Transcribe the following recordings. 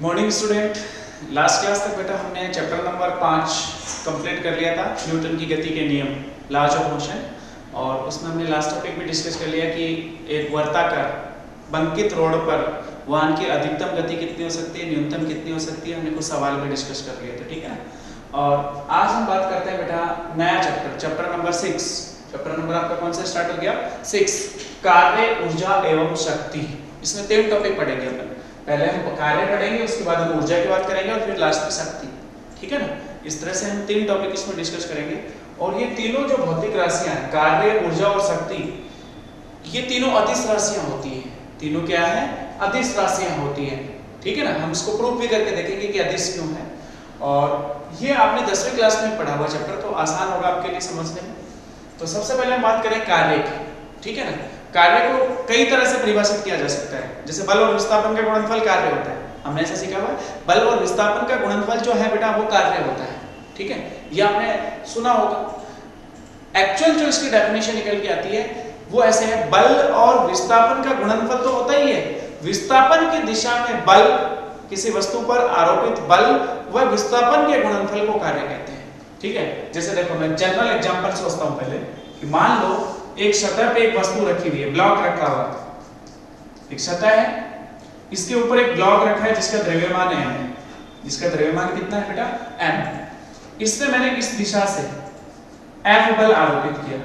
Morning student. Last class तक बेटा हमने चैप्टर नंबर 5 कंप्लीट कर लिया था, न्यूटन की गति के नियम, लॉज ऑफ मोशन। और उसमें हमने लास्ट टॉपिक भी डिस्कस कर लिया कि एक वर्ताकार बंकित रोड पर वाहन की अधिकतम गति कितनी हो सकती है, न्यूनतम कितनी हो सकती है। हमने कुछ सवाल भी डिस्कस कर लिए थे, ठीक है ना। और आज हम बात करते हैं बेटा नया chapter, chapter number 6। Chapter number आपका कौन सा स्टार्ट हो गया? 6, कार्य, ऊर्जा एवं शक्ति। इसमें 3 टॉपिक पढ़ेंगे अपन। पहले हम कार्य पढ़ेंगे, उसके बाद हम ऊर्जा की बात करेंगे और फिर लास्ट में शक्ति, ठीक है ना। इस तरह से हम 3 टॉपिक इसमें डिस्कस करेंगे। और ये तीनों जो भौतिक राशियां हैं, कार्य, ऊर्जा और शक्ति, ये तीनों अदिश राशियां होती हैं। तीनों क्या है? अदिश राशियां होती हैं, ठीक है ना। हम इसको प्रूफ भी करके देखेंगे कि अदिश क्यों है। और ये आपने 10वीं क्लास में पढ़ा हुआ चैप्टर, तो आसान होगा आपके लिए समझने में। तो सबसे पहले हम बात करें कार्य की, ठीक है ना। कार्य को कई तरह से परिभाषित किया जा सकता है। जैसे बल और विस्थापन का गुणनफल कार्य होता है, हमने ऐसा सीखा हुआ है। बल और विस्थापन का गुणनफल जो है बेटा वो कार्य होता है, ठीक है। ये आपने सुना होगा। एक्चुअल जो इसकी डेफिनेशन निकल के आती है वो ऐसे है, बल और विस्थापन का गुणनफल तो होता ही है। विस्थापन की दिशा में बल, किसी वस्तु पर आरोपित बल व विस्थापन के गुणनफल को कार्य कहते हैं, ठीक है। जैसे देखो, मैं जनरल एग्जांपल सोचता हूं पहले कि मान लो एक सतह पे एक वस्तु रखी हुई है, ब्लॉक रखा हुआ है। एक सतह है, इसके ऊपर एक ब्लॉक रखा है जिसका द्रव्यमान है m, जिसका द्रव्यमान कितना है बेटा? m। इससे मैंने इस दिशा से F बल आरोपित किया।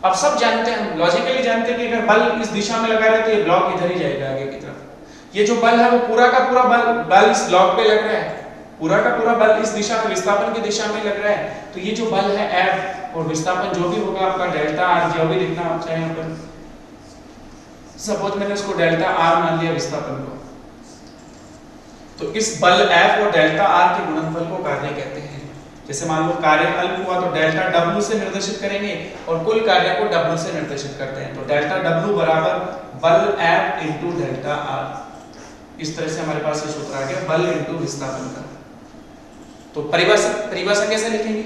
अब सब जानते हैं, हम लॉजिकली जानते हैं कि अगर बल इस दिशा में लगा रहे तो ये ब्लॉक इधर ही जाएगा आगे की तरफ। ये जो बल है वो पूरा का पूरा बल इस ब्लॉक पे लग रहा है, पूरा का पूरा बल इस दिशा में, विस्थापन की दिशा में लग रहा है। तो ये जो बल है F और विस्थापन जो भी होगा आपका डेल्टा R, जो भी लिखना आप चाहे यहाँ पर, सपोज मैंने उसको डेल्टा R मान लिया विस्थापन को, तो इस बल F और डेल्टा R के गुणनफल को कार्य कहते हैं। जैसे मान लो कार्य अल्प हुआ तो डेल्टा W से निर्देशित करेंगे और कुल कार्य को W से निर्देशित करते हैं। तो डेल्टा W बराबर बल F इंटू डेल्टा R। इस तरह से हमारे पास ये सूत्र आ गया, बल इंटू विस्थापन का। तो परिभाषा कैसे लिखेंगे?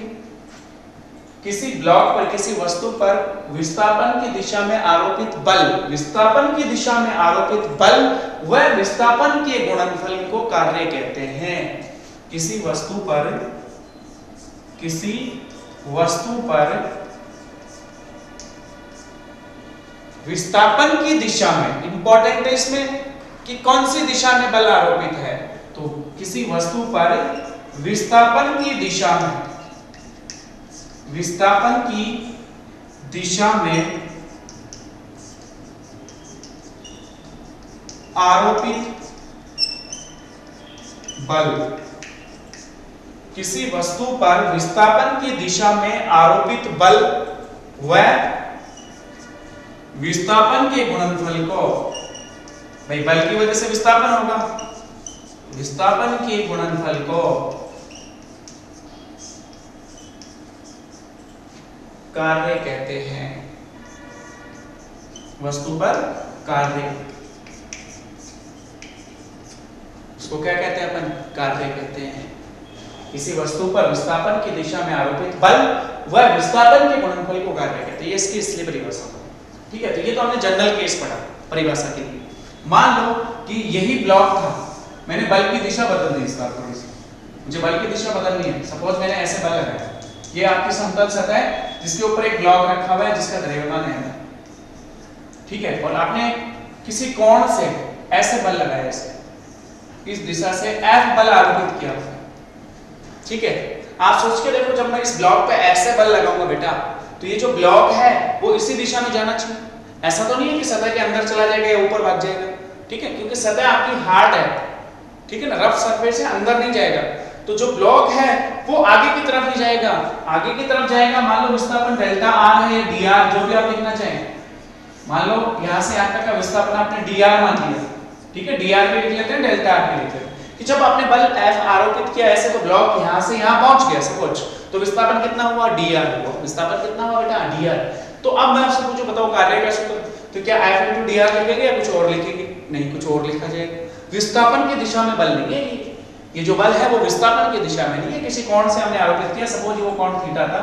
किसी ब्लॉक पर, किसी वस्तु पर विस्थापन की दिशा में आरोपित बल, विस्थापन की दिशा में आरोपित बल व विस्थापन के गुणनफल को कार्य कहते हैं। किसी वस्तु पर विस्थापन की दिशा में, इंपॉर्टेंट है इसमें कि कौन सी दिशा में बल आरोपित है। तो किसी वस्तु पर विस्थापन की दिशा में आरोपित बल, किसी वस्तु पर विस्थापन की दिशा में आरोपित बल व विस्थापन के गुणनफल को, भाई बल की वजह से विस्थापन होगा, विस्थापन के गुणनफल को कार्य कहते हैं। वस्तु पर कार्य, उसको क्या कहते हैं अपन? कार्य कहते हैं। किसी वस्तु पर विस्थापन की दिशा में आरोपित बल व विस्थापन के गुणनफल को कार्य कहते हैं। ये इसकी इसलिए परिभाषा, ठीक है। तो ये तो हमने जनरल केस पढ़ा परिभाषा के लिए। मान लो कि यही ब्लॉक था, मैंने बल की दिशा बदल दी, इस बार थोड़ी सी मुझे बल की दिशा बदलनी है। सपोज मैंने ऐसे बल लगाया, ये आपकी समतल सतह है जिसके ऊपर एक ब्लॉक रखा हुआ है जिसका द्रव्यमान है, ठीक है। और आपने किसी कोण से ऐसे बल लगाया, ऐसे इस दिशा से F बल आरोपित किया, ठीक है। आप सोच के देखो, जब मैं इस ब्लॉक पे ऐसे बल लगाऊंगा बेटा, तो ये जो ब्लॉक है वो इसी दिशा में जाना चाहिए। ऐसा तो नहीं है कि सतह के अंदर चला जाएगा या ऊपर भाग जाएगा, ठीक है, क्योंकि सतह आपकी हार्ड है, ठीक है ना, रफ सरफेस है, अंदर नहीं जाएगा। तो जो ब्लॉक है वो आगे की तरफ ही जाएगा, आगे की तरफ जाएगा। मान लो विस्थापन डेल्टा R है या dr, जो भी आप लिखना चाहें। मान लो यहां से यहां तक का विस्थापन आपने dr मान लिया, ठीक है। dr भी लिख लेते हैं, डेल्टा R भी लिख लेते हैं कि जब आपने बल F आरोपित किया ऐसे, तो ब्लॉक यहां से यहां पहुंच गया सपोज, तो विस्थापन कितना हुआ? dr हुआ। विस्थापन कितना हुआ बेटा? dr। तो अब मैं आपसे पूछूं, बताओ कार्य का सूत्र, तो क्या F * dr लिखेंगे या कुछ और लिखेंगे? नहीं, कुछ और लिखा जाएगा। विस्थापन की दिशा में बल नहीं है, ये जो बल है वो विस्थापन की दिशा में नहीं है। किसी कोण से हमने आरोपित किया, सपोज वो कोण थीटा था,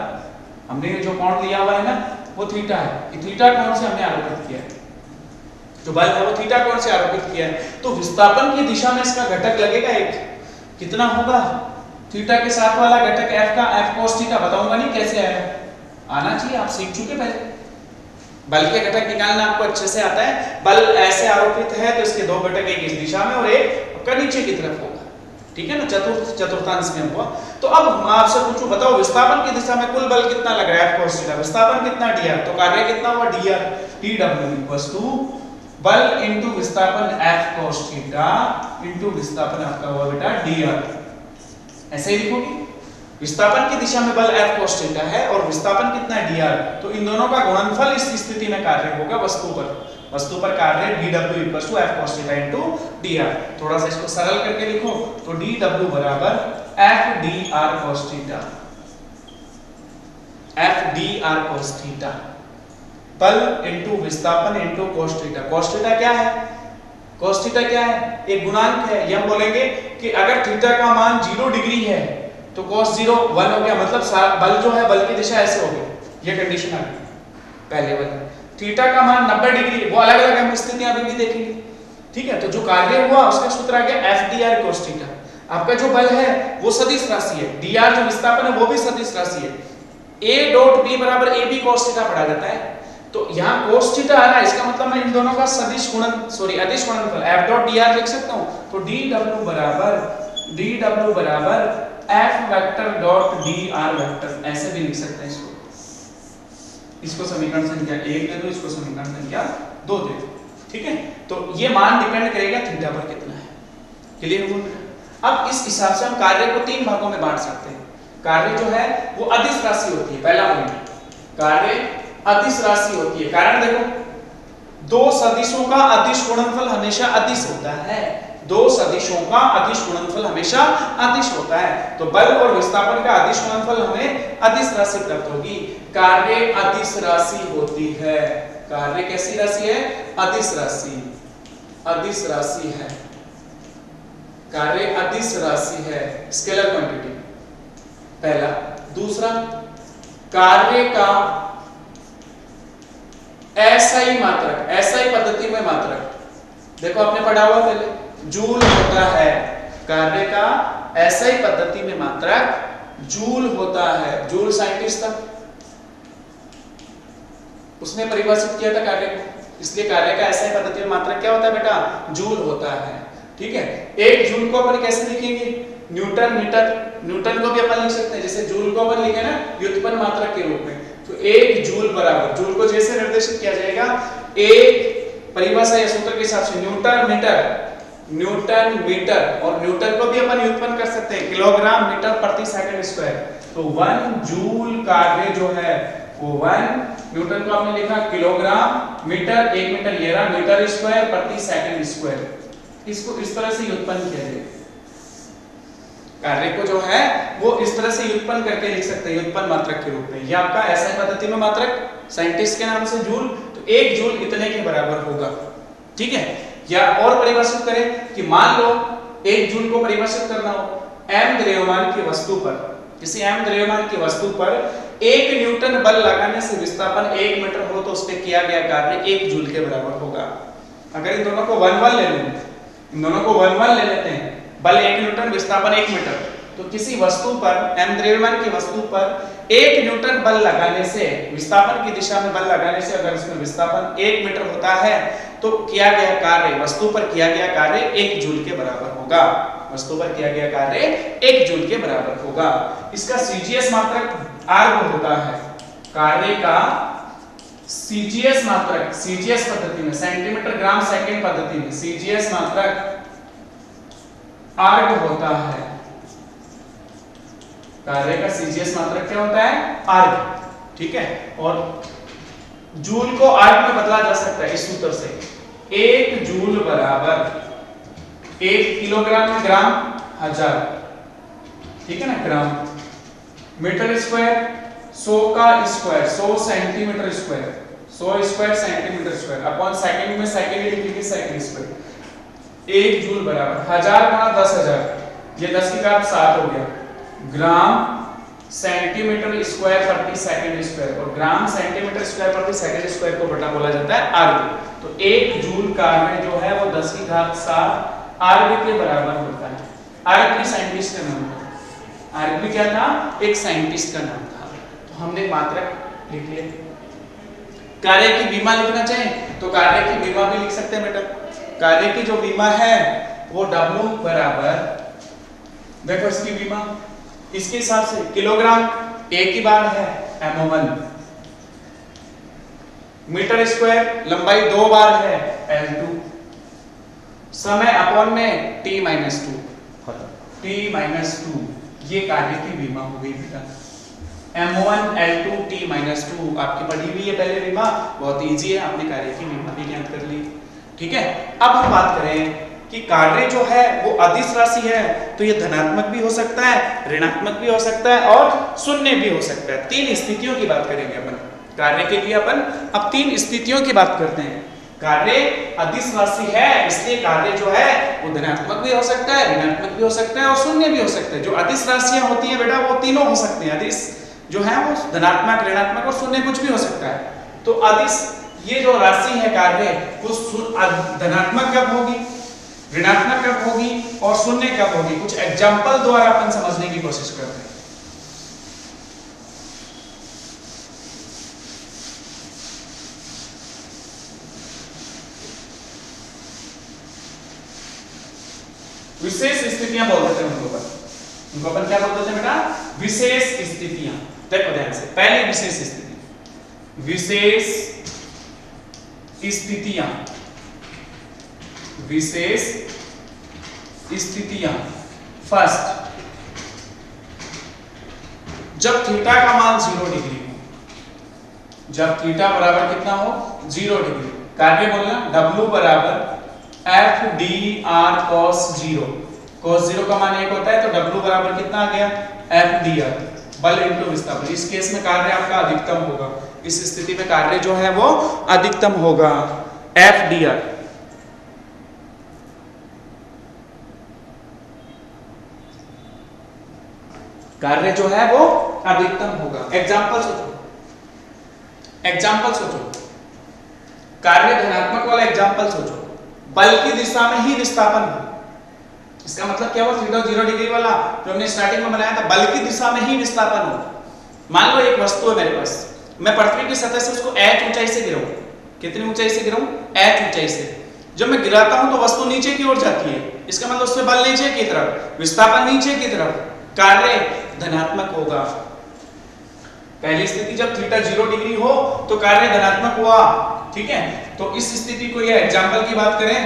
हमने जो कोण लिया हुआ है ना वो थीटा है, थीटा कोण से हमने आरोपित किया है। जो बल है वो थीटा कोण से आरोपित किया है, तो विस्थापन की दिशा में इसका घटक लगेगा एक, कितना होगा, थीटा के साथ वाला घटक f का, f cos थीटा, बताऊंगा नहीं कैसे आएगा, आना चाहिए, आप सीख चुके पहले, बल के घटक निकालना आपको अच्छे से आता है। बल ऐसे आरोपित है तो इसके दो घटक, एक इस दिशा में और एक आपका नीचे की तरफ होगा, ठीक है ना, चतुर्थांश में हुआ। तो अब मैं आपसे पूछूं, बताओ विस्थापन की दिशा में कुल बल कितना लग रहा है, f cos थीटा, विस्थापन कितना dr, तो कार्य कितना हुआ dr, tw इक्वल्स टू बल इनटू विस्थापन f cos थीटा इनटू विस्थापन आपका हुआ बेटा dr, ऐसे ही लिखोगे, विस्थापन की दिशा में बल f cos थीटा है और विस्थापन कितना है dr, तो इन दोनों का गुणनफल इस स्थिति में कार्य होगा वस्तु पर कार्य dw equals to f cos theta into dr। थोड़ा सा इसको सरल करके लिखो तो dw बराबर f dr cos theta, f dr cos theta, बल इनटू विस्थापन into cos theta. cos theta क्या है, cos थीटा क्या है, एक गुणांक है, ये हम बोलेंगे कि अगर थीटा का मान 0 डिग्री है तो cos 0 1 हो गया, मतलब बल जो है, बल की दिशा ऐसे हो गई, ये कंडीशन आ गई पहले वाली। थीटा का मान 90 डिग्री, वो अलग अलग हम स्थितियां अभी भी देखेंगे, ठीक है। तो जो कार्य हुआ उसका सूत्र आ गया f dr cos थीटा। आपका जो बल है वो सदिश राशि है, dr जो विस्थापन है वो भी सदिश राशि है, a डॉट b बराबर ab cos थीटा पढ़ा जाता है, तो यहाँ cos थीटा आ रहा है, इसका मतलब मैं इन दोनों का सदिश गुणन अदिश गुणनफल f डॉट dr लिख सकता हूं, तो dw बराबर f vector dot dr vector, ऐसे भी लिख सकते हैं इसको समीकरण संख्या 1 दे दो, इसको समीकरण संख्या 2 दे दो, ठीक है। तो ये मान डिपेंड करेगा थीटा पर कितना है, क्लियर हुआ बेटा। अब इस हिसाब से हम कार्य को 3 भागों में बांट सकते हैं। कार्य जो है वो अदिश राशि होती है, पहला पॉइंट, कार्य अदिश राशि होती है। कारण देखो, दो सदिशों का अदिश गुणनफल हमेशा अदिश होता है, दो सदिशों का अदिश गुणनफल हमेशा अदिश होता है, तो बल और विस्थापन का अदिश गुणनफल हमें अदिश राशि प्राप्त होगी। कार्य अदिश राशि होती है, कार्य कैसी राशि है, अदिश राशि, अदिश राशि है, कार्य अदिश राशि है, स्केलर क्वांटिटी, पहला। दूसरा, कार्य का एसआई मात्रक, एसआई पद्धति में मात्रक, देखो आपने पढ़ा हुआ पहले, जूल होता है, कार्य का एसआई पद्धति में मात्रक जूल होता है, जूल साइंटिस्ट था, उसने परिभाषित किया था कार्य को, इसलिए कार्य का एसआई पद्धति में मात्रक क्या होता है बेटा, जूल होता है, ठीक है। एक जूल को अपन कैसे लिखेंगे, न्यूटन मीटर, न्यूटन को भी अपन लिख सकते हैं, जैसे जूल को अपन लिखे ना व्युत्पन्न मात्रक के रूप में, तो एक जूल बराबर, जूल को जैसे निर्देशित किया जाएगा, एक परिभाषा या सूत्र के हिसाब से न्यूटन मीटर, और न्यूटन को भी अपन व्युत्पन्न कर सकते हैं किलोग्राम मीटर प्रति सेकंड स्क्वायर, तो 1 जूल कार्य जो है वो 1, न्यूटन को आपने लिखा किलोग्राम मीटर, 1 मीटर ये रहा, मीटर स्क्वायर प्रति सेकंड स्क्वायर, इसको इस तरह से व्युत्पन्न किया जाए, कार्य को जो है वो इस तरह से व्युत्पन्न करके लिख सकते हैं व्युत्पन्न मात्रक के रूप में। ये आपका एसआई पद्धति में मात्रक साइंटिस्ट के नाम से जूल, तो 1 जूल इतने के बराबर होगा, ठीक है। या और परिभाषित करें कि मान लो 1 जूल को परिभाषित करना हो, m द्रव्यमान की वस्तु पर, किसी m द्रव्यमान की वस्तु पर 1 न्यूटन बल लगाने से विस्थापन 1 मीटर हो तो उस पे किया गया कार्य 1 जूल के बराबर होगा। अगर इन दोनों को 1 1 ले लें, इन दोनों को 1 1 ले लेते हैं, बल 1 न्यूटन विस्थापन 1 मीटर, तो किसी वस्तु पर m द्रव्यमान की वस्तु पर 1 न्यूटन बल लगाने से, विस्थापन की दिशा में बल लगाने से अगर इसमें विस्थापन 1 मीटर होता है तो किया गया कार्य, वस्तु पर किया गया कार्य 1 जूल के बराबर होगा, वस्तु पर किया गया कार्य 1 जूल के बराबर होगा। इसका सीजीएस मात्रक आर्ग होता है, कार्य का सीजीएस मात्रक, सीजीएस पद्धति में, सेंटीमीटर ग्राम सेकंड पद्धति में सीजीएस मात्रक आर्ग होता है, कार्य का सीजीएस मात्रक क्या होता है, आर्ग, ठीक है। और जूल को आर्ग में बदला जा सकता है इस सूत्र से, 1 जूल बराबर 1 किलोग्राम में ग्राम 1000, ठीक है ना, ग्राम, मीटर स्क्वायर 100 का square 100 centimetre square, 100 square centimetre square upon second में सेकंड लिखेंगे सेकंड स्क्वायर, 1 जूल बराबर 1000 गुणा 10,000, ये 10 की घात 7 हो गया, ग्राम सेंटीमीटर स्क्वायर प्रति सेकंड स्क्वायर और ग्राम सेंटीमीटर स्क्वायर प्रति सेकंड स्क्वायर को बटा बोला जाता है आरबी। तो 1 जूल कार्बन जो है वो 10⁷ आरबी के बराबर होता है। आरबी साइंटिस्ट का नाम था। आरबी क्या था? एक साइंटिस्ट का नाम था। तो हमने मात्रक लिख लिया। कार्य की बीमा लिखना चाहे तो कार्य की बीमा भी लिख सकते हैं बेटा। कार्य की जो बीमा है वो W बराबर, देखो इसकी बीमा इसके हिसाब से किलोग्राम एक ही बार है MO1, मीटर स्क्वायर लंबाई 2 बार है L2, समय अपॉन में T-2 ये कार्य की बीमा हो गई बेटा। M1 L2 T-2 आपकी पढ़ी हुई है पहले बीमा, बहुत इजी है, आपने कार्य की बीमा भी ज्ञात कर ली। ठीक है, अब हम बात करें कि कार्य जो है वो अदिश राशि है तो ये धनात्मक भी हो सकता है, ऋणात्मक भी हो सकता है और शून्य भी हो सकता है। 3 स्थितियों की बात करेंगे अपन कार्य के लिए। अपन अब 3 स्थितियों की बात करते हैं। कार्य अदिश राशि है इसलिए कार्य जो है वो धनात्मक भी हो सकता है, ऋणात्मक भी हो सकता है और शून्य भी हो सकता है। जो अदिश राशियां होती है बेटा वो तीनों हो सकते हैं। अदिश जो है वो धनात्मक, ऋणात्मक और शून्य कुछ भी हो सकता है। तो अदिश ये जो राशि है कार्य वो धनात्मक कब होगी, ऋणात्मक कब होगी और शून्य कब होगी, कुछ एग्जाम्पल द्वारा अपन समझने की कोशिश करते हैं। विशेष स्थितियां बोल देते हैं उनको अपन क्या बोलते हैं बेटा? विशेष स्थितियां। देखो ध्यान से, पहली विशेष स्थिति, विशेष स्थितियां, विशेष स्थितियां। फर्स्ट, जब थीटा का मान 0 डिग्री हो, जब थीटा बराबर कितना हो 0 डिग्री, कार्य बोलना W बराबर FDR cos 0, cos 0 का मान 1 होता है तो W बराबर कितना आ गया FDR, बल इंटू विस्थापन। इस केस में कार्य आपका अधिकतम होगा, इस स्थिति में कार्य जो है वो अधिकतम होगा FDR। कार्य जो है वो अधिकतम होगा। एग्जाम्पल सोचो, एग्जाम्पल सोचो, कार्य धनात्मक वाला एग्जाम्पल सोचो, बल की दिशा में ही विस्थापन हो। इसका मतलब क्या हुआ? थीटा 0 डिग्री वाला जो हमने स्टार्टिंग में बनाया था, बल की दिशा में ही विस्थापन हो। मान लो एक वस्तु है मेरे पास, मैं पृथ्वी की सतह से उसको h ऊंचाई से गिराऊं। कितनी ऊंचाई से गिराऊं? h ऊंचाई से। जब मैं गिराता हूं तो वस्तु नीचे की ओर जाती है, इसका मतलब उसमें बल नीचे की तरफ, विस्थापन नीचे की तरफ, कार्य धनात्मक होगा। पहली स्थिति जब थीटा 0 डिग्री हो तो कार्य धनात्मक हुआ। ठीक है, तो इस स्थिति को ये एग्जांपल की बात करें,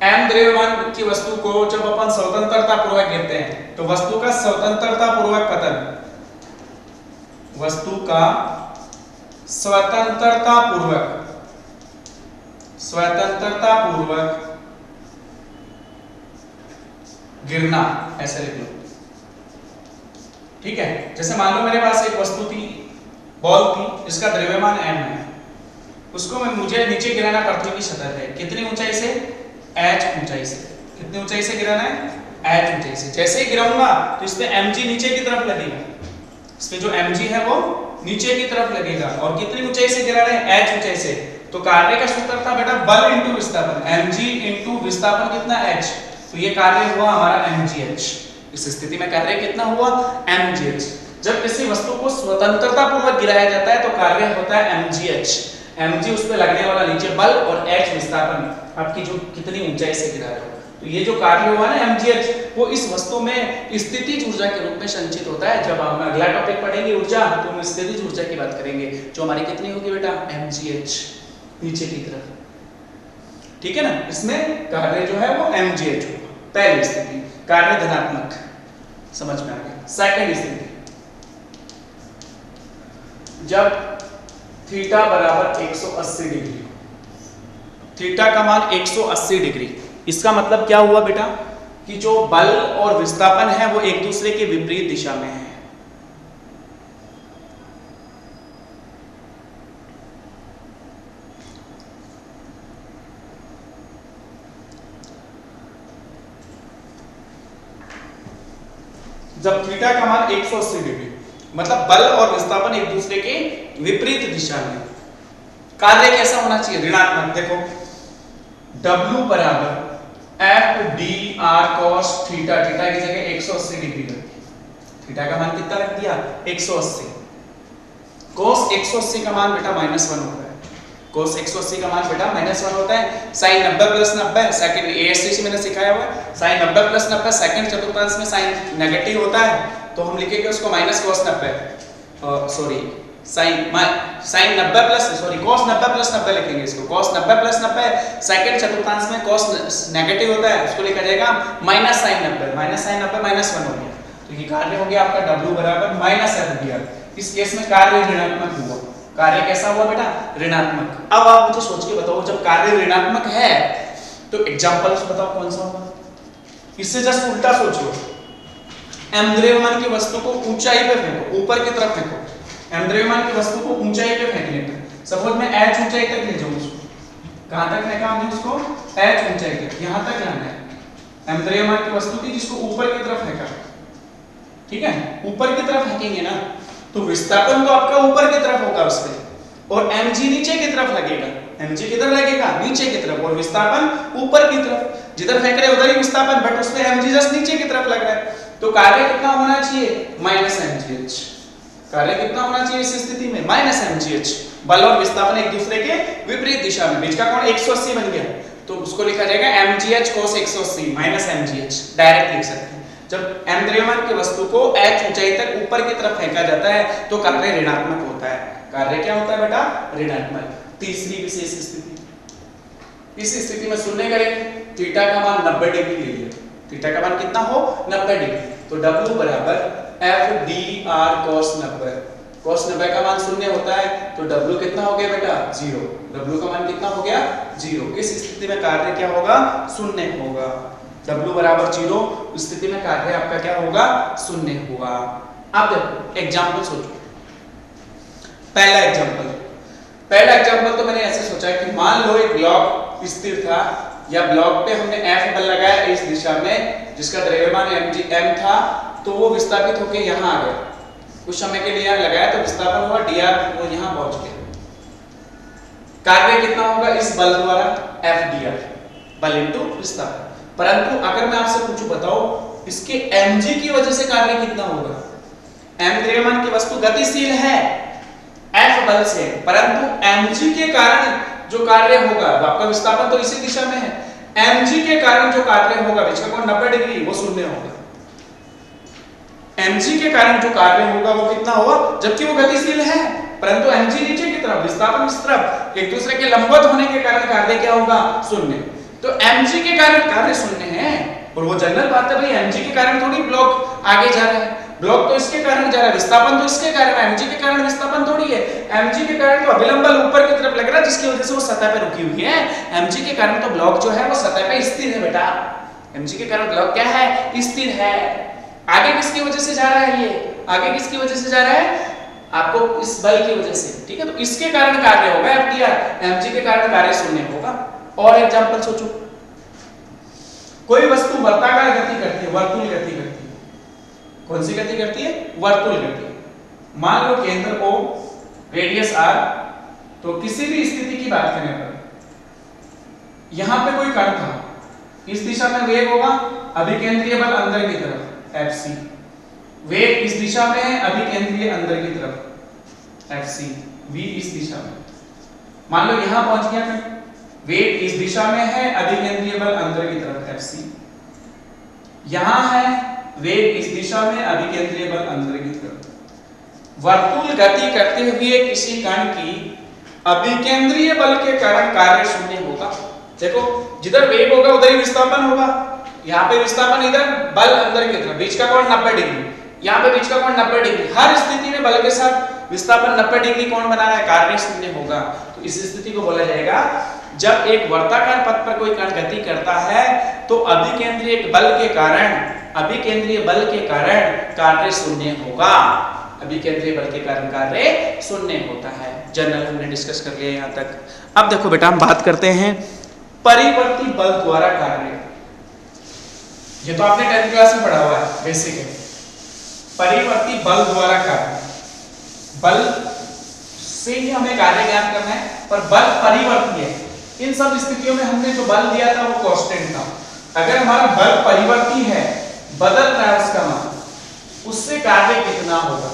m द्रव्यमान की वस्तु को जब अपन स्वतंत्रता पूर्वक गिरते हैं तो वस्तु का स्वतंत्रता पूर्वक पतन, वस्तु का स्वतंत्रता पूर्वक गिरना, ऐसे लिख लो। ठीक है, जैसे मान लो मेरे पास एक वस्तु थी, बॉल थी, जिसका द्रव्यमान m है, उसको मुझे नीचे गिराना पृथ्वी की सतह है। कितनी ऊंचाई से? h ऊंचाई से। कितनी ऊंचाई से गिराना है? h ऊंचाई से। जैसे ही गिराऊंगा तो इसमें mg नीचे की तरफ लगेगा, इसमें जो mg है वो नीचे की तरफ लगेगा। और कितनी ऊंचाई से गिरा रहे हैं? h ऊंचाई से। तो कार्य का सूत्र था बेटा बल इंटू विस्थापन, mg इंटू विस्थापन कितना h, तो ये कार्य हुआ हमारा mgh। इस स्थिति में कार्य कितना हुआ? mgh। जब किसी वस्तु को स्वतंत्रता पूर्वक गिराया जाता है तो कार्य होता है mgh। mg उस पे लगने वाला नीचे बल और h विस्थापन, आपकी जो कितनी ऊंचाई से गिरा रहे हो। तो ये जो कार्य हुआ ना mgh, वो इस वस्तु में स्थितिज ऊर्जा के रूप में संचित होता है। जब हम अगला टॉपिक पढ़ेंगे ऊर्जा, तो हम स्थितिज ऊर्जा की बात करेंगे, जो हमारी कितनी होगी बेटा? mgh, नीचे की तरफ। ठीक है ना, इसमें कार्य जो है वो mgh होगा। पहली स्थिति कार्य धनात्मक, समझ में आ गया। सेकंड स्थिति, जब थीटा बराबर 180 डिग्री, थीटा का मान 180 डिग्री, इसका मतलब क्या हुआ बेटा कि जो बल और विस्थापन है वो एक दूसरे के विपरीत दिशा में है। जब थीटा का मान 180 डिग्री मतलब बल और विस्थापन एक दूसरे के विपरीत दिशा में। कार्य कैसा होना चाहिए? ऋणात्मक। देखो W बराबर F D R cos theta, theta की जगह 180 डिग्री रख दिया, थीटा का मान कितना रख दिया? 180। cos 180 का मान बेटा -1 होता है, cos 180 का मान बेटा -1 होता है। sin 90 प्लस 90 सेकंड एएससी से मैंने सिखाया हुआ है, sin 90 प्लस 90 सेकंड चतुर्थांश में sin नेगेटिव होता है तो हम लिखेंगे उसको minus cos 90, sorry sin 90 plus cos 90 plus 90 लिखेंगे इसको, cos 90 प्लस 90 सेकंड चतुर्थांश में cos नेगेटिव होता है उसको लिखा जाएगा माइनस sin 90 -1 हो गया। तो ये कार्य हो गया आपका W बराबर -F/dr। इस केस में कार्य ऋणात्मक हुआ। कार्य कैसा हुआ बेटा? ऋणात्मक। अब आप मुझे सोच के बताओ, जब कार्य ऋणात्मक है तो एग्जांपल्स बताओ कौन सा होगा? इससे जस्ट उल्टा सोचो, m द्रव्यमान की वस्तु को ऊंचाई पे फेंको, ऊपर की तरफ फेंको। m द्रव्यमान की वस्तु को ऊंचाई पे फेंकने पर सपोज मैं h ऊंचाई तक ले जाऊं उसको, कहां तक फेंका हमने उसको? h ऊंचाई तक, यहां तक लाना है। m द्रव्यमान की वस्तु की जिसको ऊपर की तरफ फेंका, ठीक है, ऊपर की तरफ फेंकेंगे ना तो विस्थापन तो आपका ऊपर की तरफ होगा उस पे, और mg नीचे की तरफ लगेगा। mg किधर लगेगा? नीचे की तरफ, और विस्थापन ऊपर की तरफ। जिधर फेंक रहे उधर ही विस्थापन, बट उसमें mg जस्ट नीचे की तरफ लग रहा है। तो कार्य कितना होना चाहिए? -mgh। कार्य कितना होना चाहिए इस स्थिति में? -mgh। बल और विस्थापन एक दूसरे के विपरीत दिशा में, बीच का कोण 180 बन गया तो उसको लिखा जाएगा mgh cos 180 -mgh, डायरेक्ट लिख सकते हैं। जब m द्रव्यमान की वस्तु को h ऊंचाई तक ऊपर की तरफ फेंका जाता है तो कार्य ऋणात्मक होता है। कार्य क्या होता है बेटा? ऋणात्मक। तीसरी विशेष स्थिति, इस स्थिति में शून्य करेंगे, थीटा का मान 90 डिग्री ले लिया, थीटा का मान कितना हो? 90 डिग्री। तो W बराबर f d r cos 90, cos 90 का मान शून्य होता है तो W कितना हो गया बेटा? 0। W का मान कितना हो गया? 0। इस स्थिति में कार्य क्या होगा? शून्य होगा। W बराबर 0 स्थिति में कार्य आपका क्या होगा? शून्य होगा। अब देखो एग्जांपल सोचो। पहला एग्जांपल तो मैंने ऐसे सोचा कि मान लो एक ब्लॉक स्थिर था, या ब्लॉक पे हमने F बल लगाया इस दिशा में जिसका द्रव्यमान m था, तो वो विस्थापित होकर यहाँ आ गया। कुछ समय के लिए यहाँ लगाया तो विस्थापन हुआ dr, वो यहाँ पहुंच गया। कार्य कितना होगा इस बल द्वारा? F/dr, बल इंटू विस्थापन। परंतु अगर मैं आपसे पूछूं, बताओ इसके mg की वजह से कार्य कितना होगा? m द्रव्यमान की वस्तु गतिशील है F बल से, परंतु mg के कारण जो कार्य होगा, आपका विस्थापन तो इसी दिशा में है, mg के कारण जो कार्य होगा बीच का कोण 90 डिग्री, वो शून्य होगा। mg के कारण जो कार्य होगा वो कितना होगा? जबकि वो गतिशील है परंतु mg नीचे की तरफ, विस्थापन इस तरफ, एक दूसरे के लंबवत होने के कारण कार्य क्या होगा? शून्य। तो mg के कारण कार्य शून्य है, और वो जनरल बात है भाई, mg के कारण थोड़ी ब्लॉक आगे जा रहा है, ब्लॉक तो इसके कारण जा रहा है, विस्थापन तो इसके कारण, mg के कारण विस्थापन थोड़ी है। mg के कारण तो अभिलंब बल ऊपर की तरफ लग रहा है जिसकी वजह से वो सतह पर रुकी हुई है। mg के कारण तो ब्लॉक जो है वो सतह पे स्थिर है बेटा। mg के कारण ब्लॉक क्या है? स्थिर है। आगे किसकी वजह से जा रहा है? ये आगे किसकी वजह से जा रहा है? आपको इस बल की वजह से, ठीक है। तो इसके कारण कार्य होगा F/dr, mg के कारण कार्य शून्य होगा। और एग्जांपल सोचो, कोई वस्तु वर्ताकार गति करती है, वर्तुल गति करती है। कौन सी गति करती है? वर्तुल गति। मान लो केंद्र O, रेडियस r, तो किसी भी स्थिति की बात करने पर यहां पे कोई कण था, इस दिशा में वेग होगा, अभिकेंद्रीय बल अंदर की तरफ Fc, वेग इस दिशा में है, अभिकेंद्रीय अंदर की तरफ Fc, v इस दिशा में। मान लो यहां पहुंच गया कण, वेग इस दिशा में है, अभिकेंद्रीय बल अंदर की तरफ Fc, यहां है वेग इस दिशा में, अभिकेंद्रीय बल अंदर की तरफ। वर्तुल गति करते हुए किसी कण की अभिकेंद्रीय बल के कारण कार्य शून्य होगा। देखो जिधर वेग होगा उधर ही विस्थापन होगा, यहाँ पे विस्थापन इधर, बल अंदर की तरफ, बीच का कोण 90 डिग्री, यहाँ पे बीच का कोण 90 डिग्री। हर स्थिति में बल के साथ विस्थापन 90 डिग्री कोण बना रहा है, कार्य शून्य होगा। तो इस स्थिति को बोला जाएगा जब एक वर्ताकार पथ पर कोई कण गति करता है तो अभिकेंद्रीय बल के कारण कार्य शून्य होगा। अभिकेंद्रीय बल के कारण कार्य शून्य होता है। जनरल हमने डिस्कस कर लिया यहाँ तक। अब देखो बेटा हम बात करते हैं परिवर्ती बल द्वारा कार्य। ये तो आपने 10th क्लास में पढ़ा हुआ है, बेसिक है। परिवर्ती बल द्वारा कार्य, बल से ही हमें कार्य ज्ञात करना है, पर बल परिवर्ती है। इन सब स्थितियों में हमने जो बल दिया था वो कांस्टेंट था। अगर हमारा बल परिवर्ती है, बदल रहा है उसका मान, उससे कार्य कितना होगा?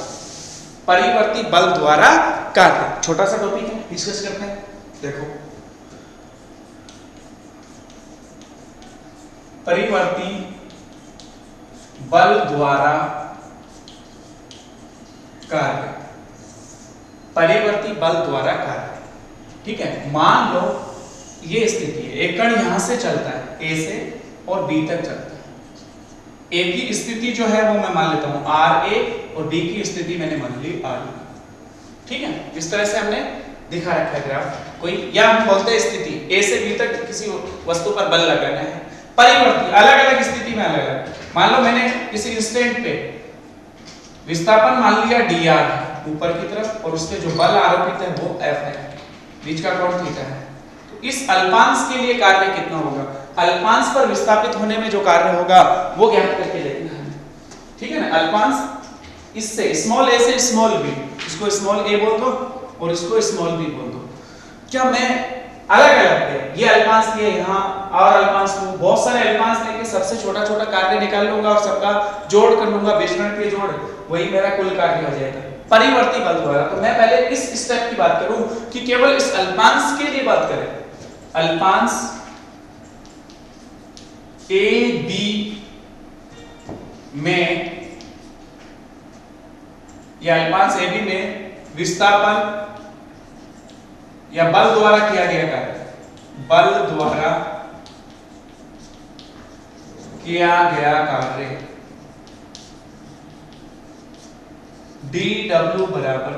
परिवर्ती बल द्वारा कार्य। छोटा सा टॉपिक है, डिस्कस करते हैं। देखो, परिवर्ती बल द्वारा कार्य, परिवर्ती बल द्वारा कार्य। ठीक है, मान लो ये स्थिति है, एक कण यहां से चलता है, ए से और बी तक चलता है। ए की स्थिति जो है वो मैं मान लेता हूं आर ए, और बी की स्थिति मैंने मान ली आर बी। ठीक है, इस तरह से हमने दिखा रखा है ग्राफ कोई, या हम बोलते हैं स्थिति ए से बी तक किसी वस्तु पर बल लगाना है। परिवर्ती अलग अलग स्थिति में अलग अलग। मान लो मैंने किसी इंस्टेंट पे विस्थापन मान लिया डी आर ऊपर की तरफ, और उसपे जो बल आरोपित है वो एफ है, बीच का कोण थीटा है। तो इस अल्पांश के लिए कार्य कितना होगा? अल्पांश पर विस्थापित होने में जो कार्य होगा वो ज्ञात करके देखना है। ठीक है ना, अल्पांश इससे स्मॉल ए से स्मॉल बी, इसको स्मॉल ए बोल दो और इसको स्मॉल बी बोल दो। क्या मैं अलग अलग है, ये अल्पांश ये यहाँ और अल्पांश को, बहुत सारे अल्पांश लेके सबसे छोटा छोटा कार्य निकाल लूंगा और सबका जोड़ कर लूंगा, बीजगणितीय जोड़, वही मेरा कुल कार्य हो जाएगा परिवर्ती बल द्वारा। तो मैं पहले इस स्टेप की बात करूं कि केवल इस अल्पांश के लिए बात करें। अल्पांश ए बी में, या अल्पांश ए बी में विस्थापन या बल द्वारा किया गया कार्य, बल द्वारा किया गया कार्य dw बराबर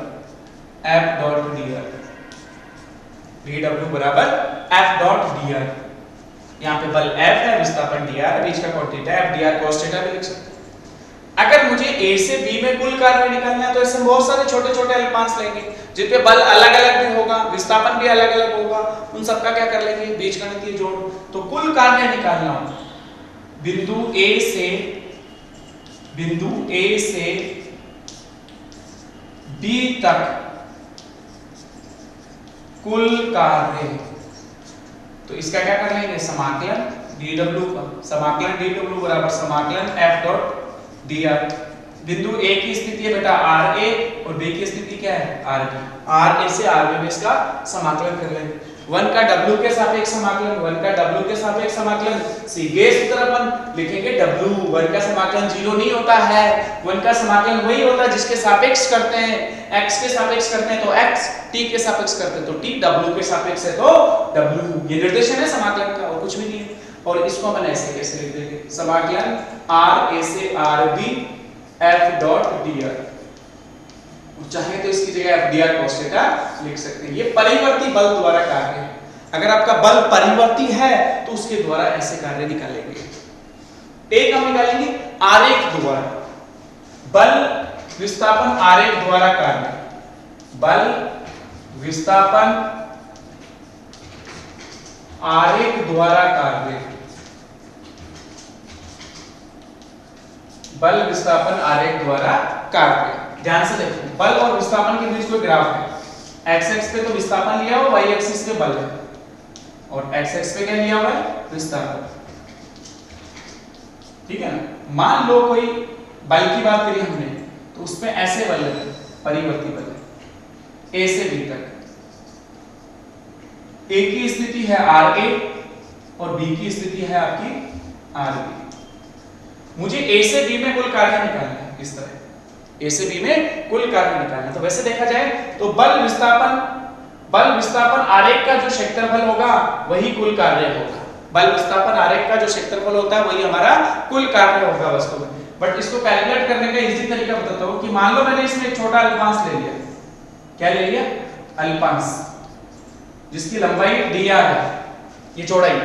f डॉट dr, dw बराबर f डॉट dr। यहाँ पे बल f है, विस्थापन dr है, बीच का कोण थीटा है, f dr cos थीटा भी लिख सकते हैं। अगर मुझे a से b में कुल कार्य निकालना है तो ऐसे बहुत सारे छोटे छोटे अल्पांश लेंगे जिन पे बल अलग अलग भी होगा, विस्थापन भी अलग अलग होगा, उन सबका क्या कर लेंगे? बीजगणितीय जोड़। तो कुल कार्य निकालना हो, बिंदु A से B तक कुल कार्य, तो इसका क्या कर लेंगे? समाकलन dw का, समाकलन dw बराबर समाकलन f डॉट dr। बिंदु A की स्थिति है बेटा आर ए, और B की स्थिति क्या है? R B. आर ए से आर बी में इसका समाकलन कर लेंगे। 1 का W के सापेक्ष समाकलन, 1 का W के सापेक्ष समाकलन, सीधे सूत्र अपन लिखेंगे W। 1 का समाकलन 0 नहीं होता है, 1 का समाकलन वही होता है जिसके सापेक्ष करते हैं, x के सापेक्ष करते हैं तो x, t के सापेक्ष करते हैं तो t, W के सापेक्ष है तो W। ये निर्देशन है समाकलन का और कुछ भी नहीं है। और इसको अपन ऐसे कैसे लिख देंगे? समाकलन आर ए से R B f dot dr, चाहे तो इसकी जगह f dr cos थीटा लिख सकते हैं। ये परिवर्ती बल द्वारा कार्य है। अगर आपका बल परिवर्ती है तो उसके द्वारा ऐसे कार्य निकालेंगे। एक हम निकालेंगे आरेख द्वारा, बल विस्थापन आरेख द्वारा कार्य, बल विस्थापन आरेख द्वारा कार्य, बल विस्थापन आरेख द्वारा कार्य। ध्यान से देखो, बल और विस्थापन के बीच कोई ग्राफ है, x एक्स पे तो विस्थापन लिया हुआ, y एक्सिस पे बल है, और x एक्स पे क्या लिया हुआ है? विस्थापन। ठीक है ना? मान लो कोई बल की बात करी हमने, तो उसमें ऐसे बल है, परिवर्ती बल है, a से b तक। a की स्थिति है आर ए और b की स्थिति है आपकी आर बी। मुझे a से b में कुल कार्य निकालना है, इस तरह a से b में कुल कार्य निकालना है। तो वैसे देखा जाए तो बल विस्थापन आरेख का जो क्षेत्रफल होगा वही कुल कार्य होगा। बल विस्थापन आरेख का जो क्षेत्रफल होता है वही हमारा कुल कार्य होगा वस्तु में। बट इसको कैलकुलेट करने का इजी तरीका बताता हूं कि मान लो मैंने इसमें एक छोटा अल्पांश ले लिया। क्या ले लिया? अल्पांश, जिसकी लंबाई dr है, ये चौड़ाई,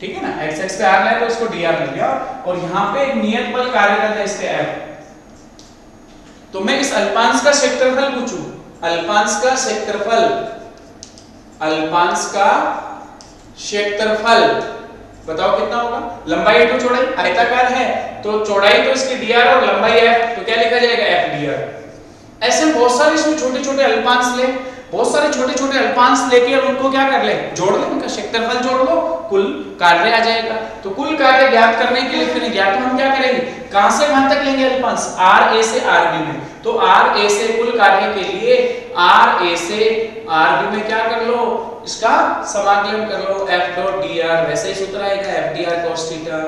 ठीक है ना? x एक्स पे r है तो इसको dr ले लिया, और यहाँ पे एक नियत बल कार्यरत है इस पे F। तो मैं इस अल्पांश का क्षेत्रफल पूछूं, अल्पांश का क्षेत्रफल बताओ कितना होगा? लंबाई इंटू चौड़ाई, आयताकार है तो चौड़ाई तो इसकी dr और लंबाई f, तो क्या लिखा जाएगा? f dr। ऐसे बहुत सारे इसमें छोटे छोटे अल्पांश ले, बहुत सारे छोटे छोटे अल्पांश लेके और उनको क्या कर ले, जोड़ ले, उनका क्षेत्रफल जोड़ लो, कुल कार्य आ जाएगा। तो कुल कार्य ज्ञात करने के लिए फिर ज्ञात हम क्या करेंगे, कहां से कहां तक लेंगे अल्पांश, आर ए से आर बी में। तो आर ए से कुल कार्य के लिए आर ए से आर बी में क्या कर लो, इसका समाकलन कर लो, एफ डॉट डी आर, वैसे ही सूत्र आएगा F D R cos theta.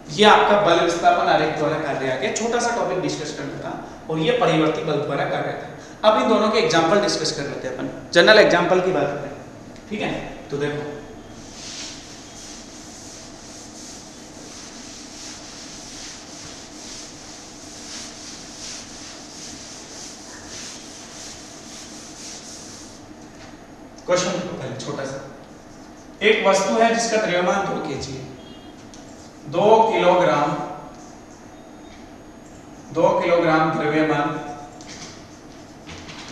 ये आपका बल विस्थापन आरेख द्वारा कार्य आ गया, छोटा सा टॉपिक डिस्कस करना था, और ये परिवर्ती बल द्वारा कार्य था। अब इन दोनों के एग्जांपल डिस्कस कर लेते हैं अपन, जनरल एग्जांपल की बात करते हैं, ठीक है। तो देखो क्वेश्चन पहले छोटा सा, एक वस्तु है जिसका द्रव्यमान 2 kg है, 2 किलोग्राम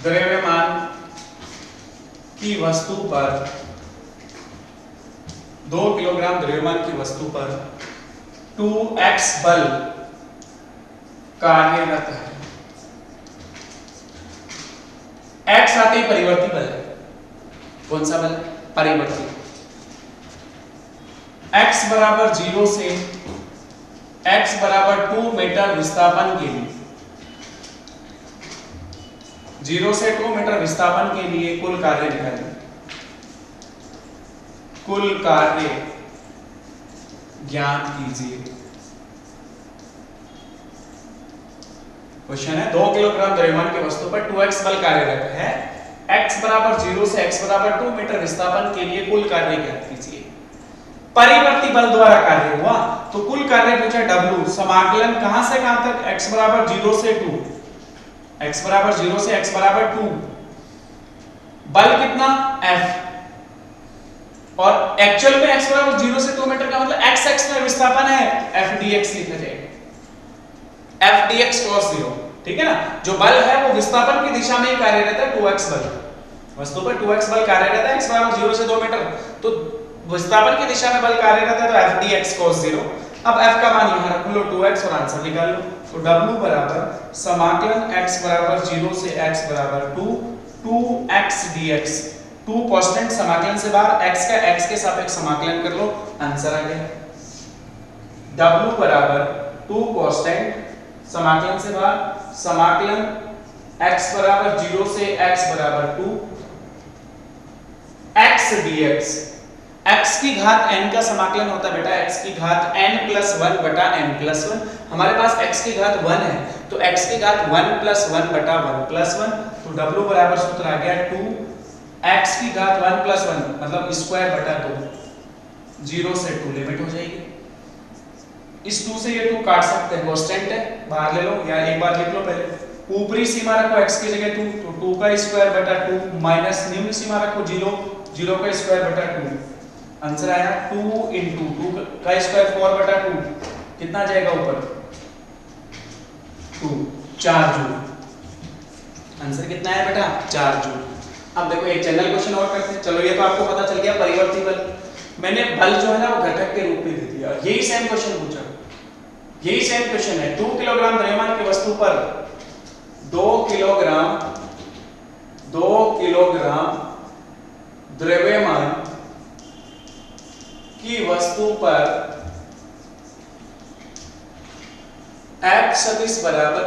द्रव्यमान की वस्तु पर 2 किलोग्राम द्रव्यमान की वस्तु पर 2x बल कार्यरत है। x आते ही परिवर्ती बल है, कौन सा बल, परिवर्ती। x बराबर 0 से x बराबर 2 मीटर विस्थापन के लिए, 0 से 2 मीटर विस्थापन के लिए कुल कार्य निकालिए। कुल कार्य ज्ञात कीजिए। क्वेश्चन है 2 किलोग्राम द्रव्यमान की वस्तु पर 2x बल कार्यरत है, x बराबर 0 से x बराबर 2 मीटर विस्थापन के लिए कुल कार्य ज्ञात कीजिए। परिवर्ती बल द्वारा कार्य हुआ, तो कुल कार्य पूछा W, समाकलन कहां से कहां तक, x बराबर 0 से 2, x बराबर 0 से x बराबर 2, बल कितना F, और एक्चुअल में x बराबर 0 से 2 मीटर का मतलब x x में विस्थापन है, F dx लिखा जाएगा, F dx cos 0, ठीक है ना। जो बल है वो विस्थापन की दिशा में ही कार्यरत है, 2x बल, वस्तु पर 2x बल कार्यरत है, x बराबर 0 से 2 मीटर, तो विस्थापन की दिशा में बल कार्यरत है, तो F dx cos 0। अब F का मान यहां रख लो 2x और आंसर निकाल लो, तो W बराबर समाकलन x बराबर 0 से x बराबर 2, 2x dx, 2 कांस्टेंट समाकलन से बाहर, x का x के सापेक्ष समाकलन कर लो, आंसर आ गया। W बराबर 2 कांस्टेंट समाकलन से बाहर, समाकलन x बराबर 0 से x बराबर 2, x dx, x की घात n का समाकलन होता है बेटा, x की घात n प्लस 1 बटा n प्लस 1, हमारे पास x की घात 1 है, तो x की घात 1 प्लस 1 बटा 1 प्लस 1, तो W बराबर सूत्र आ गया 2 x की घात 1 प्लस 1 मतलब स्क्वायर बटा 2, 0 से 2 लिमिट हो जाएगी। इस 2 से ये 2 काट सकते हैं, कांस्टेंट है, बाहर ले लो, या एक बार लिख लो पहले, ऊपरी सीमा रखो x की जगह 2, तो 2 का स्क्वायर बटा 2 माइनस निम्न सीमा रखो 0, 0 का स्क्वायर बटा 2, आंसर आया 2 इंटू 2 का स्क्वायर 4 बटा 2, कितना जाएगा ऊपर 2, 4 जूल, आंसर कितना है बेटा 4 जूल। अब देखो एक जनरल क्वेश्चन और करते हैं, चलो ये तो आपको पता चल गया परिवर्ती बल, मैंने बल जो है ना वो घटक के रूप में दे दिया, यही सेम क्वेश्चन पूछा, यही सेम क्वेश्चन है, 2 किलोग्राम द्रव्यमान की वस्तु पर 2 किलोग्राम द्रव्यमान की वस्तु पर F सदिश बराबर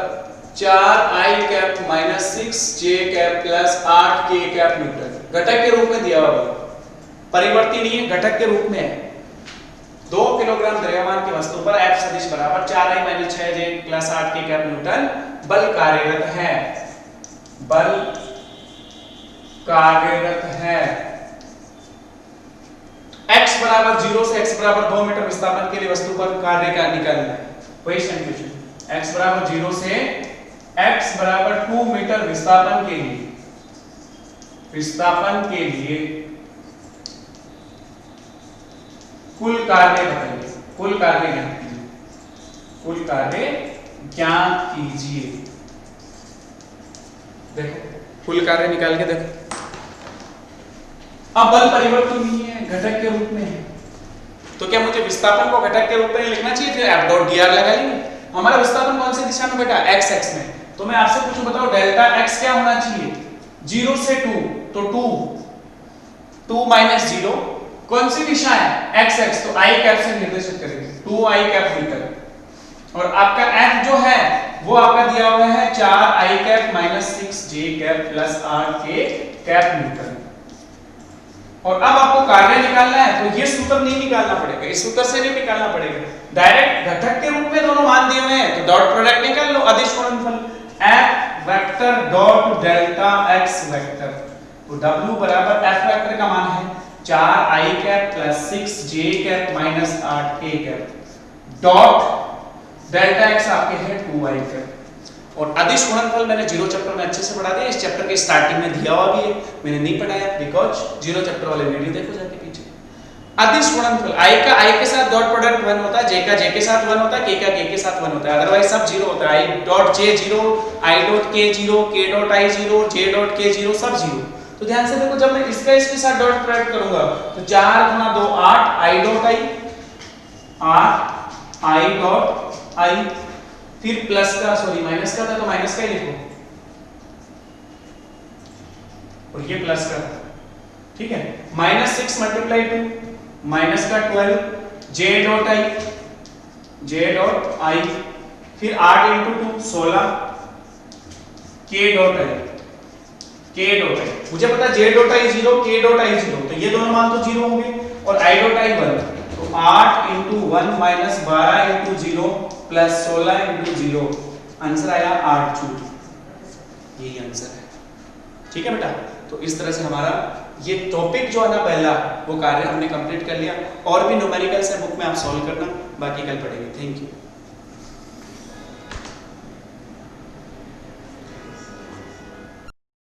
4i cap minus 6j cap plus 8k cap Newton, घटक के रूप में दिया हुआ बल, परिवर्ती नहीं है, घटक के रूप में है। 2 किलोग्राम द्रव्यमान की वस्तु पर F सदिश बराबर 4i minus 6j plus 8k cap Newton बल कार्यरत है, बल कार्यरत है। x बराबर 0 से x बराबर 2 मीटर विस्थापन के लिए वस्तु पर कार्य का निकालना है, वही सेम क्वेश्चन, x बराबर 0 से x बराबर 2 मीटर विस्थापन के लिए कुल कार्य बताइए, कुल कार्य ज्ञात कीजिए, कुल कार्य ज्ञात कीजिए। देखो कुल कार्य निकाल के देखो, अब बल परिवर्तन नहीं है, घटक के रूप में है, तो क्या मुझे विस्थापन को घटक के रूप में लिखना चाहिए, फिर F डॉट dr लगा लेंगे, हमारा विस्थापन कौन सी दिशा में बेटा, एक्स एक्स में। तो मैं आपसे पूछूं, बताओ डेल्टा एक्स क्या होना चाहिए, 0 से 2, तो 2 माइनस 0 कौन सी दिशा है, एक्स एक्स, तो आई कैप से निर्देशित करेंगे, 2 आई कैप मीटर। और आपका एफ जो है वो आपका दिया हुआ है 4 आई कैप माइनस 6 जे कैप प्लस 8 के कैप मीटर। और अब आपको कार्य निकालना है, तो ये सूत्र नहीं निकालना पड़ेगा, इस सूत्र से नहीं निकालना पड़ेगा, डायरेक्ट घटक के रूप में दोनों मान दिए हुए हैं, तो डॉट प्रोडक्ट निकाल लो, अदिश गुणनफल F vector dot delta x vector. तो W बराबर एफ वेक्टर का मान है 4 आई कैप प्लस 6 जे कैप माइनस 8 के कैप डॉट डेल्टा एक्स आपके है 2 आई कैप। और अदिश गुणनफल मैंने जीरो चैप्टर में अच्छे से पढ़ा दिया, इस चैप्टर के स्टार्टिंग में दिया हुआ भी है, मैंने नहीं पढ़ाया बिकॉज जीरो चैप्टर वाले वीडियो देखो जाके पीछे। अदिश गुणनफल आई का आई के साथ डॉट प्रोडक्ट 1 होता है, जे का जे के साथ 1 होता है, के का के के साथ 1 होता है, अदरवाइज सब जीरो होता है। I dot J 0, I dot के 0, के डॉट आई 0, जे डॉट के 0, सब जीरो। तो ध्यान से देखो, जब मैं इसका इसके साथ डॉट प्रोडक्ट करूंगा तो 4 गुना 2 8 I dot I 8 I dot I, फिर प्लस का सॉरी माइनस का था तो माइनस का ही लिखो, और ये प्लस का था, ठीक है, माइनस 6 मल्टीप्लाई 2 माइनस का 12 जे डॉट आई, फिर 8 इंटू 2 16 के डॉट आई, मुझे पता जे डॉट आई 0 के डॉट आई 0, तो ये दोनों मान तो 0 होंगे, और आई डॉट आई 1, तो 8 into 1 minus 12 into 0 plus 16 into 0, answer आया 8 जूल, यही आंसर है, ठीक है बेटा। तो इस तरह से हमारा ये टॉपिक जो है ना पहला वो कार्य हमने कंप्लीट कर लिया, और भी न्यूमेरिकल्स है बुक में आप सॉल्व करना, बाकी कल पढ़ेंगे। Thank you.